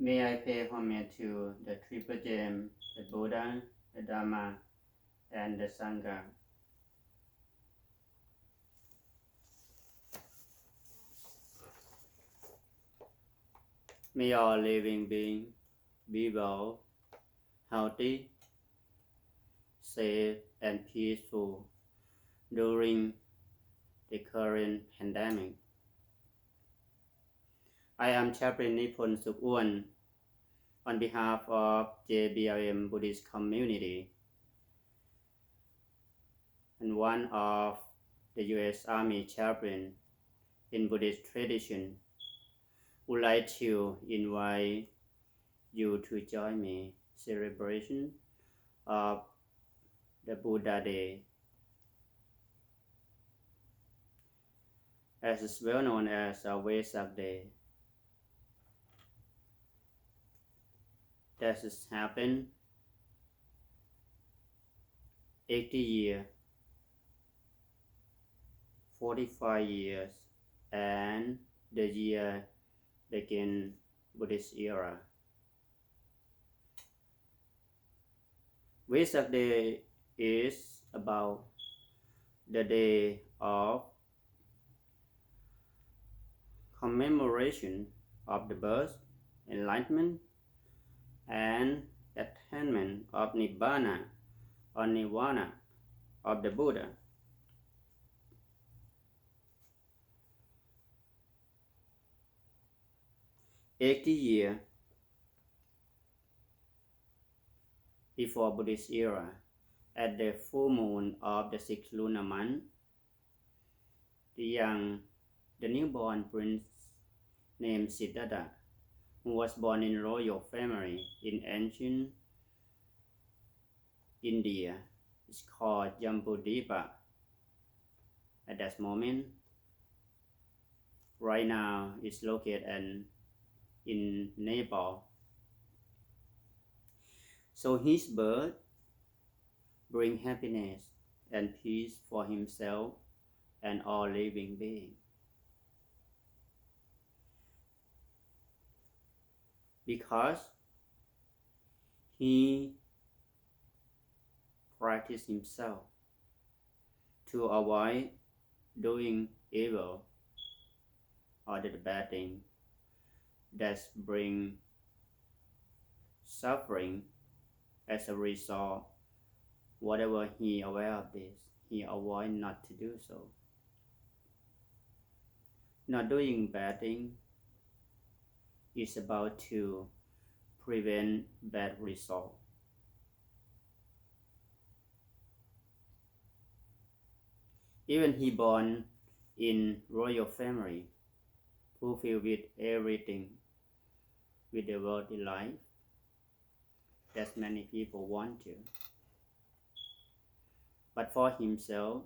May I pay homage to the Triple Gem, the Buddha, the Dharma, and the Sangha. May all living beings be well, healthy, safe, and peaceful during the current pandemic. I am Chaplain Niphon Sukuan on behalf of JBRM Buddhist community and one of the U.S. Army chaplain in Buddhist tradition. Would like to invite you to join me celebration of the Buddha Day, as is well known as a Vesak Day. That has happened 80 years, 45 years, and the year begin Buddhist era. Vesak Day is about the day of commemoration of the birth, enlightenment, and attainment of Nibbana or Nirvana of the Buddha. "80 years before Buddhist era, at the full moon of the 6th lunar month, the newborn prince named Siddhartha, who was born in royal family in ancient India, is called Jambudipa. At that moment, right now is located in Nepal. So his birth bring happiness and peace for himself and all living beings. Because he practiced himself to avoid doing evil or the bad thing that bring suffering. As a result, whatever he aware of this, he avoid not to do so. Not doing bad thing is about to prevent bad result. Even he born in royal family, fulfilled with everything, with the worldly life that many people want to. But for himself,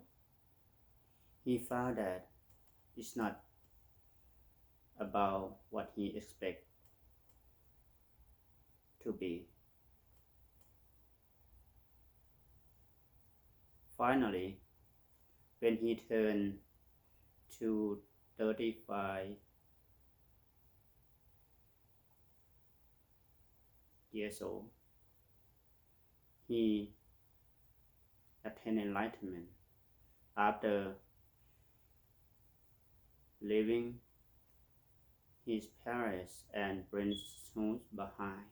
he found that it's not about what he expects to be. Finally, when he turned to 35 years old, he attained enlightenment after leaving his parents and princesses behind,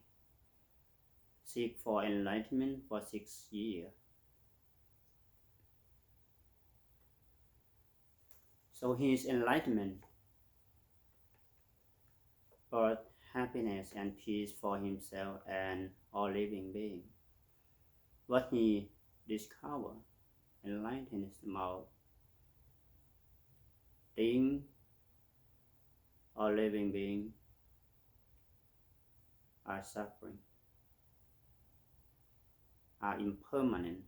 seek for enlightenment for 6 years. So his enlightenment brought happiness and peace for himself and all living beings. What he discovered, enlightenment is about things all living beings are suffering, are impermanent,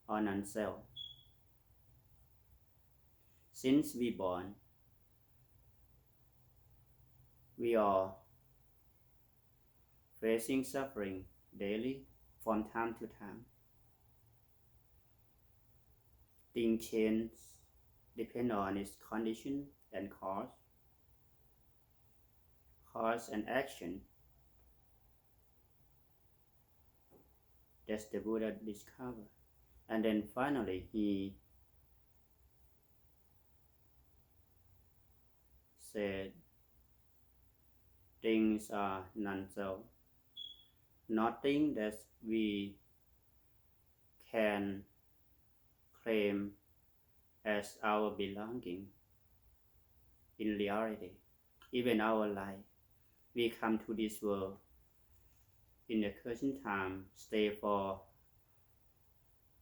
or non-self. Since we born, we are facing suffering daily from time to time. Things change depend on its condition and cause. cause and action. That's the Buddha discovered. And then finally he said things are non-self. Nothing that we can claim as our belonging in reality. Even our life, we come to this world in the current time, stay for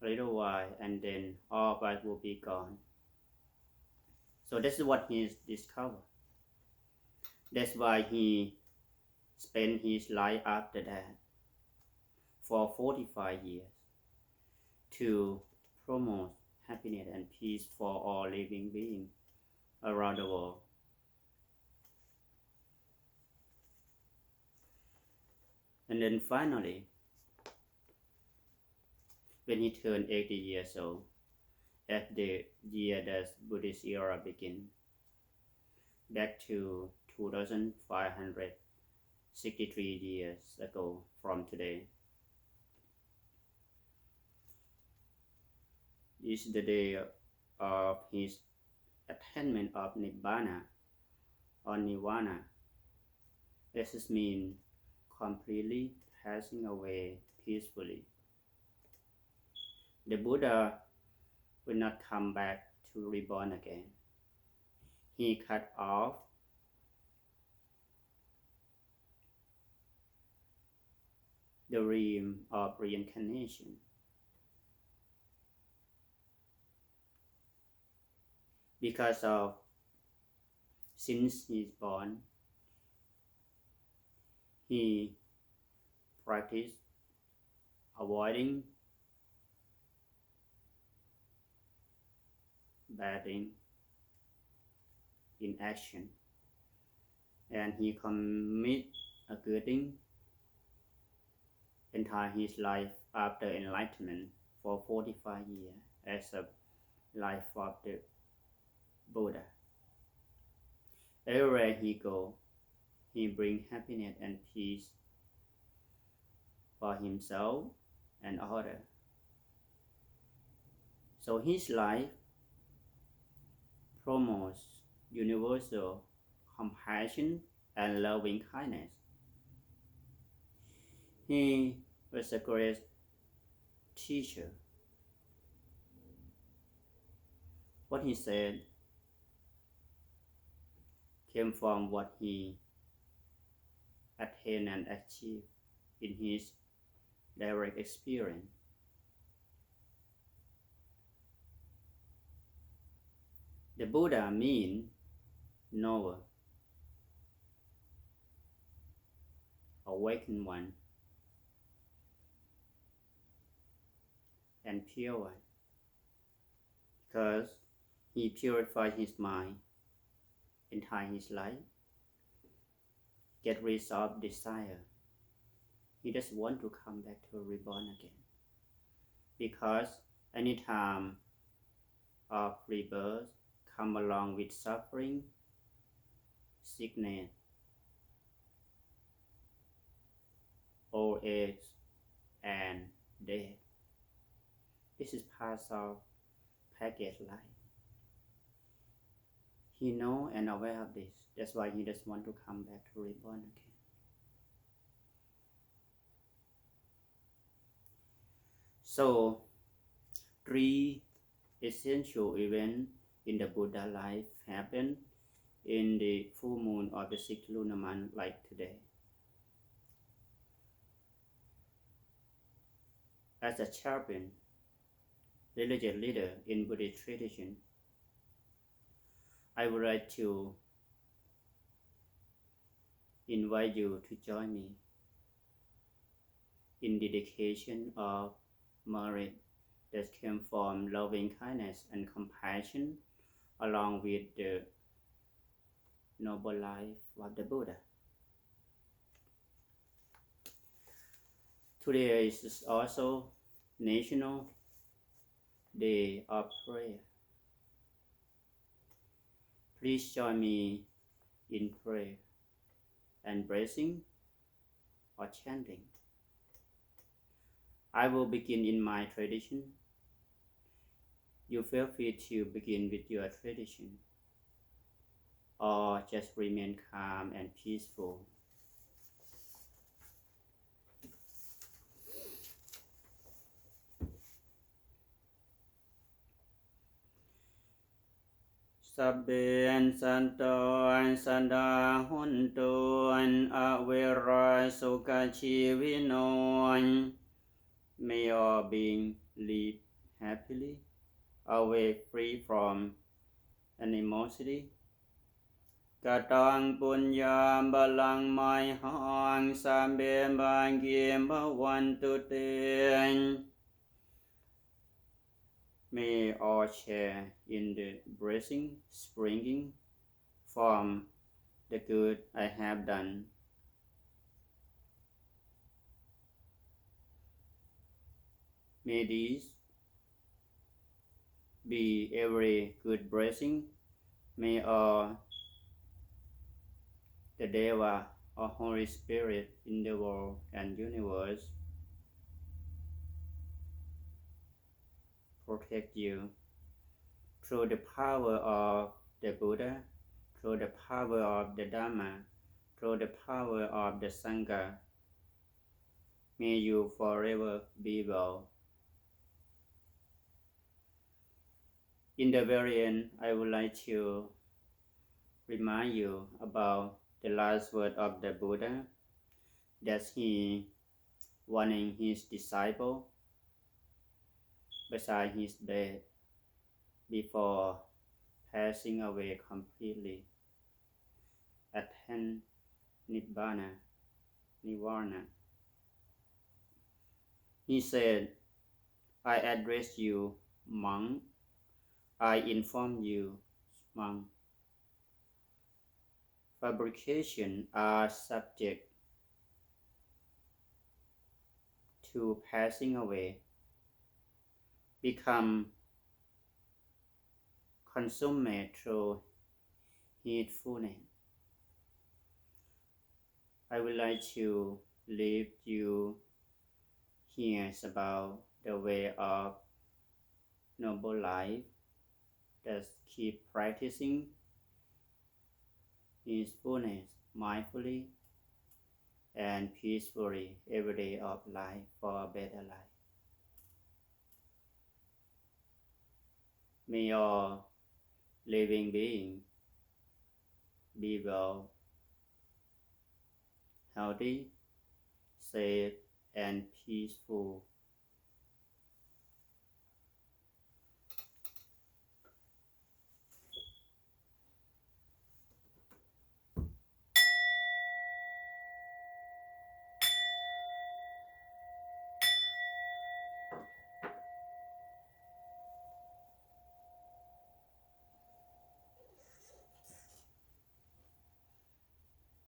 a little while, and then all of us will be gone. So this is what he discovered. That's why he spent his life after that for 45 years to promote happiness and peace for all living beings around the world. And then finally, when he turned 80 years old, at the year that Buddhist era began, back to 2,563 years ago from today, this is the day of his attainment of Nibbana or Nirvana. This means completely passing away peacefully. The Buddha will not come back to reborn again. He cut off the realm of reincarnation. Because of since he's born, he practiced avoiding bad things in action, and he commit a good thing entire his life after enlightenment for 45 years as a life of the Buddha. Everywhere he go, he bring happiness and peace for himself and others. So his life promotes universal compassion and loving kindness. He was a great teacher. What he said came from what he attained and achieved in his direct experience. The Buddha means knower, awakened one, and pure one, because he purified his mind entire his life, get rid of desire. He doesn't want to come back to reborn again, because any time of rebirth come along with suffering, sickness, old age, and death. This is part of package life. He knows and aware of this. That's why he doesn't want to come back to reborn again. So, 3 essential events in the Buddha life happen in the full moon of the 6th lunar month like today. As a chaplain, religious leader in Buddhist tradition, I would like to invite you to join me in dedication of merit that came from loving kindness and compassion along with the noble life of the Buddha. Today is also National Day of Prayer. Please join me in prayer. and breathing or chanting. I will begin in my tradition. You feel free to begin with your tradition, or just remain calm and peaceful. Sabben santoan sanda huntuan avera sukha chivinoan. May all beings live happily, away free from animosity. Katang punyam balang mai hang sambe bangim bhavantu te. May all share in the blessing springing from the good I have done. May these be every good blessing. May all the Deva or Holy Spirit in the world and universe protect you through the power of the Buddha, through the power of the Dhamma, through the power of the Sangha. May you forever be well. In the very end, I would like to remind you about the last word of the Buddha, that he warning his disciple beside his bed before passing away completely. Attenmement Nobbana, Nirvana. He said, I address you, monk. I inform you, monk. Fabrications are subject to passing away, become consumed through heedfulness. I would like to leave you here about the way of noble life that keep practicing peacefulness mindfully and peacefully every day of life for a better life. May all living beings be well, healthy, safe, and peaceful